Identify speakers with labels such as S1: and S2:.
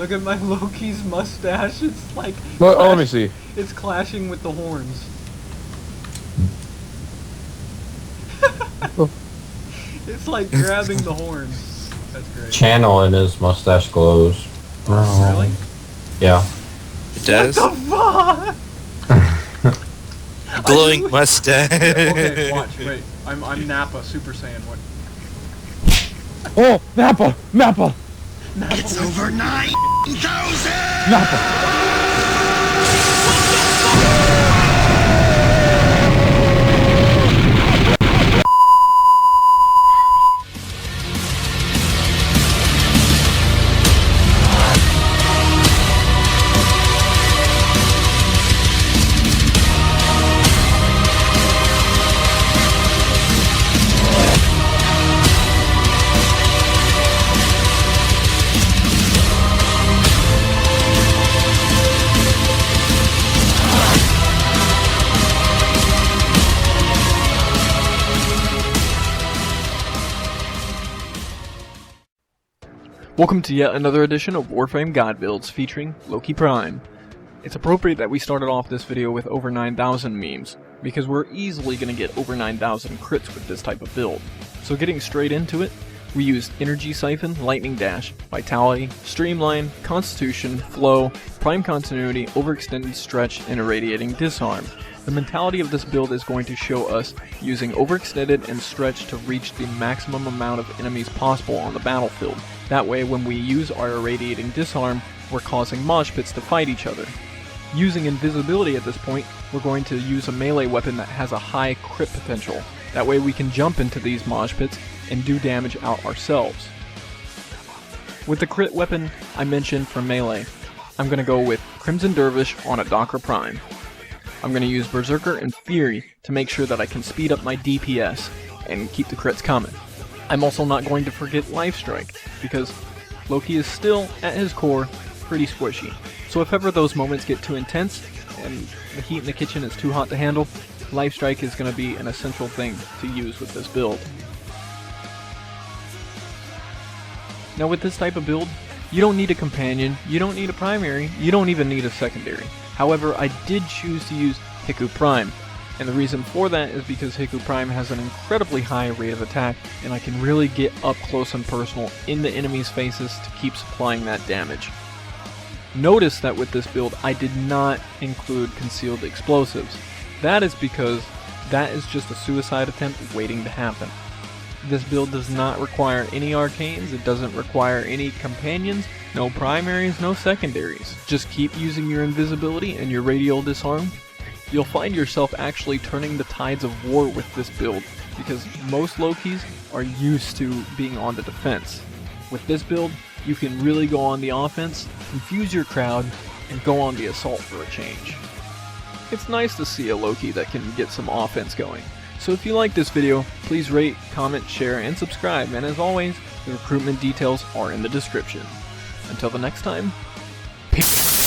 S1: Look at my Loki's mustache. It's like...
S2: Well, let me see.
S1: It's clashing with the horns. It's like grabbing the horns. That's great.
S3: Channel in his mustache glows.
S1: Oh, really?
S3: Yeah.
S4: It does?
S1: What the fuck?
S4: Glowing mustache.
S1: Okay, watch, wait. I'm Nappa, Super Saiyan. What?
S2: Oh, Nappa! Nappa!
S5: It's over 9,000!
S2: Nappa!
S1: Welcome to yet another edition of Warframe God Builds featuring Loki Prime. It's appropriate that we started off this video with over 9,000 memes, because we're easily going to get over 9,000 crits with this type of build. So getting straight into it, we used Energy Siphon, Lightning Dash, Vitality, Streamline, Constitution, Flow, Prime Continuity, Overextended Stretch, and Irradiating Disarm. The mentality of this build is going to show us using Overextended and Stretch to reach the maximum amount of enemies possible on the battlefield. That way, when we use our Irradiating Disarm, we're causing mosh pits to fight each other. Using Invisibility at this point, we're going to use a melee weapon that has a high crit potential. That way we can jump into these mosh pits and do damage out ourselves. With the crit weapon I mentioned for melee, I'm going to go with Crimson Dervish on a Dakra Prime. I'm going to use Berserker and Fury to make sure that I can speed up my DPS and keep the crits coming. I'm also not going to forget Life Strike, because Loki is still, at his core, pretty squishy. So if ever those moments get too intense, and the heat in the kitchen is too hot to handle, Life Strike is going to be an essential thing to use with this build. Now with this type of build, you don't need a companion, you don't need a primary, you don't even need a secondary. However, I did choose to use Hikou Prime, and the reason for that is because Hikou Prime has an incredibly high rate of attack, and I can really get up close and personal in the enemy's faces to keep supplying that damage. Notice that with this build, I did not include concealed explosives. That is because that is just a suicide attempt waiting to happen. This build does not require any arcanes, it doesn't require any companions, no primaries, no secondaries. Just keep using your invisibility and your radial disarm. You'll find yourself actually turning the tides of war with this build, because most Lokis are used to being on the defense. With this build, you can really go on the offense, confuse your crowd, and go on the assault for a change. It's nice to see a Loki that can get some offense going. So if you like this video, please rate, comment, share, and subscribe, and as always, the recruitment details are in the description. Until the next time, peace!